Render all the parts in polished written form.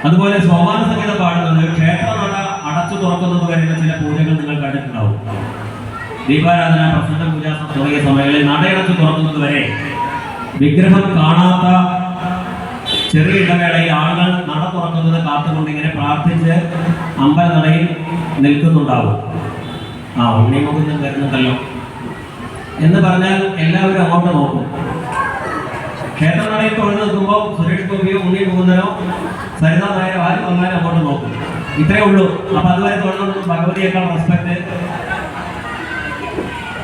അതുപോലെ സോപാന സംഗീതം പാടുന്നത് ക്ഷേത്രനട അടച്ചു തുറക്കുന്നത് വരെയുള്ള ചില പൂജകൾ നിങ്ങൾ കണ്ടിട്ടുണ്ടാവും. ദീപാരാധന, പ്രസന്ന പൂജ തുടങ്ങിയ സമയങ്ങളിൽ നടയടച്ചു തുറക്കുന്നത് വരെ വിഗ്രഹം കാണാത്ത ചെറിയ ഇടവേളയിൽ ആളുകൾ നട തുറക്കുന്നത് കാത്തുകൊണ്ട് ഇങ്ങനെ പ്രാർത്ഥിച്ച് അമ്പലനടയിൽ നിൽക്കുന്നുണ്ടാവും. ഉണ്ണിമുഖം വരുന്നുണ്ടല്ലോ എന്ന് പറഞ്ഞാൽ എല്ലാവരും അങ്ങോട്ട് നോക്കും. ക്ഷേത്രനടയിൽ തൊഴിൽ നിൽക്കുമ്പോൾ സുരേഷ് ഗോപിയോ ഉണ്ണി മുകുന്ദനോ സരിത നായരോ ആരും വന്നാലും അങ്ങോട്ട് നോക്കും. ഇത്രയേ ഉള്ളൂ. അപ്പൊ അതുവരെ തൊഴിലുകൊണ്ട് ഭഗവതിയേക്കാൾ റെസ്പെക്ട്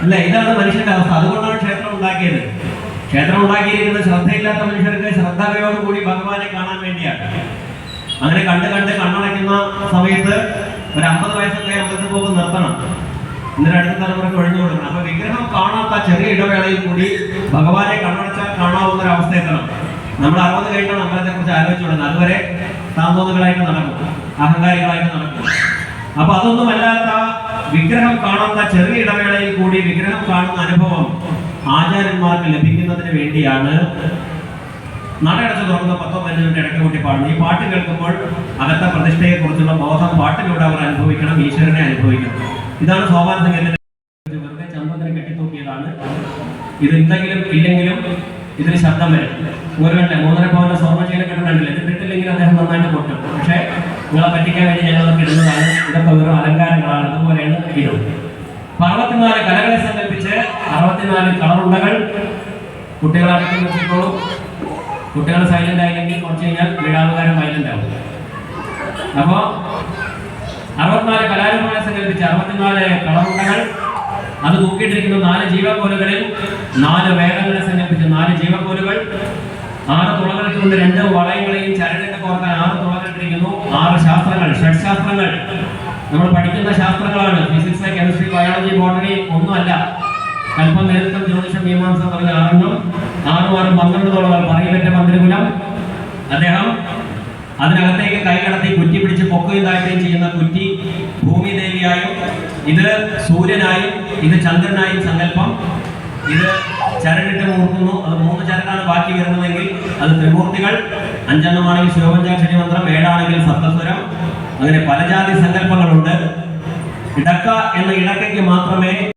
അല്ല. ഇതാണ് മനുഷ്യന്റെ അവസ്ഥ. അതുകൊണ്ടാണ് ക്ഷേത്രം ഉണ്ടാക്കിയത്. ക്ഷേത്രം ഉണ്ടാക്കിയിരിക്കുന്നത് ശ്രദ്ധയില്ലാത്ത മനുഷ്യർക്ക് ശ്രദ്ധയോടുകൂടി ഭഗവാനെ കാണാൻ വേണ്ടിയാണ്. അങ്ങനെ കണ്ട് കണ്ണടയ്ക്കുന്ന സമയത്ത് ഒരു 50 വയസ്സൊക്കെ അമ്പലത്തിൽ പോകുമ്പോൾ നിർത്തണം. എന്നിട്ട് അടുത്ത തലമുറയ്ക്ക് ഒഴിഞ്ഞു കൊടുക്കണം. അപ്പൊ വിഗ്രഹം കാണാത്ത ചെറിയ ഇടവേളയിൽ കൂടി ഭഗവാനെ കണ്ണടച്ചാൽ കാണാവുന്ന ഒരു അവസ്ഥ എത്തണം. നമ്മൾ 60 കഴിഞ്ഞാണ് അമ്പലത്തെ കുറിച്ച് ആലോചിച്ചു തുടങ്ങുന്നത്. അതുവരെ താന്തോന്നുകളായിട്ട് നടക്കും, അഹങ്കാരികളായിട്ട് നടക്കും. അപ്പൊ അതൊന്നുമല്ലാത്ത വിഗ്രഹം കാണാത്ത ചെറിയ ഇടവേളയിൽ കൂടി വിഗ്രഹം കാണുന്ന അനുഭവം ആചാര്യന്മാർക്ക് ലഭിക്കുന്നതിന് വേണ്ടിയാണ് നടയടച്ചു തുറക്കുന്ന 10-15 മിനിറ്റ് ഇടയ്ക്ക് കൂട്ടി പാടുന്നത്. ഈ പാട്ട് കേൾക്കുമ്പോൾ അകത്തെ പ്രതിഷ്ഠയെ കുറിച്ചുള്ള ബോധം പാട്ടിലൂടെ അവർ അനുഭവിക്കണം, ഈശ്വരനെ അനുഭവിക്കണം. ഇതാണ് സോപാന സംഗീതത്തിന്റെ. വെറുതെ ചന്തത്തിന് കെട്ടിത്തൂക്കിയതാണ് ഇത്. എന്തെങ്കിലും ഇല്ലെങ്കിലും ഇതിന് ശബ്ദം വരും. ഒരുവന്റെ 3.5 പവന്റെ സ്വർണ്ണ കെട്ടുന്നുണ്ടല്ലോ, ഇത് ഇട്ടില്ലെങ്കിൽ അദ്ദേഹം നന്നായിട്ട് പൊട്ടും. പക്ഷെ നിങ്ങളെ പറ്റിക്കാൻ വേണ്ടി ഞങ്ങളൊക്കെ ഇടുന്നതാണ്. ഇതൊക്കെ വെറും അലങ്കാരങ്ങളാണ്. അതുപോലെയാണ് ഇതും. 64 കലകളെ സങ്കല്പിച്ച് 64 കളറുണ്ടകൾ കുട്ടികളടക്കം നിർത്തിക്കോളും. കുട്ടികൾ സൈലന്റ് ആയില്ലെങ്കിൽ കുറച്ച് കഴിഞ്ഞാൽ വീടാവുകാരൻ വയലന്റ് ആവും. അപ്പോ 64 കലാരൂപങ്ങളെ സങ്കല്പിച്ച് 64 കളറുണ്ടകൾ, അത് തൂക്കിയിട്ടിരിക്കുന്ന 4 ജീവക്കോലുകളിൽ 4 വേദങ്ങളെ സങ്കല്പിച്ച് 4 ജീവക്കോലുകൾ, 6 തുളകളിട്ടുകൊണ്ട് 2 വളയങ്ങളെയും ചരടിന്റെ കോർക്കാൻ 6 തുളകളിട്ടിരിക്കുന്നു. 6 ശാസ്ത്രങ്ങൾ, ഷഡ്ശാസ്ത്രങ്ങൾ നമ്മൾ പഠിക്കുന്ന ശാസ്ത്രങ്ങളാണ്. ഫിസിക്സ്, കെമിസ്ട്രി, ബയോളജി, ബോട്ടണി ഒന്നുമല്ല. കൽപ്പം, നിരുത്തം, ജ്യോതിഷം, മീമാംസ പറഞ്ഞ 6 12 തുളകൾ. പറയപ്പെട്ട മന്ത്രികുലം അദ്ദേഹം അതിനകത്തേക്ക് കൈ കടത്തി കുറ്റി പിടിച്ച് പൊക്കുകയും താഴ്ത്തുകയും ചെയ്യുന്ന കുറ്റി ഭൂമിദേവിയായും, ഇത് സൂര്യനായും, ഇത് ചന്ദ്രനായും സങ്കല്പം. ഇത് ചരടിട്ട് മൂർക്കുന്നു. അത് 3 ചരടാണ് ബാക്കി വരുന്നതെങ്കിൽ അത് ത്രിമൂർത്തികൾ. 5 ശിവപഞ്ചാക്ഷരി മന്ത്രം, 7 സപ്തസ്വരം. അങ്ങനെ പല ജാതി സങ്കല്പങ്ങളുണ്ട്. ഇടക്ക എന്ന ഇടക്കയ്ക്ക് മാത്രമേ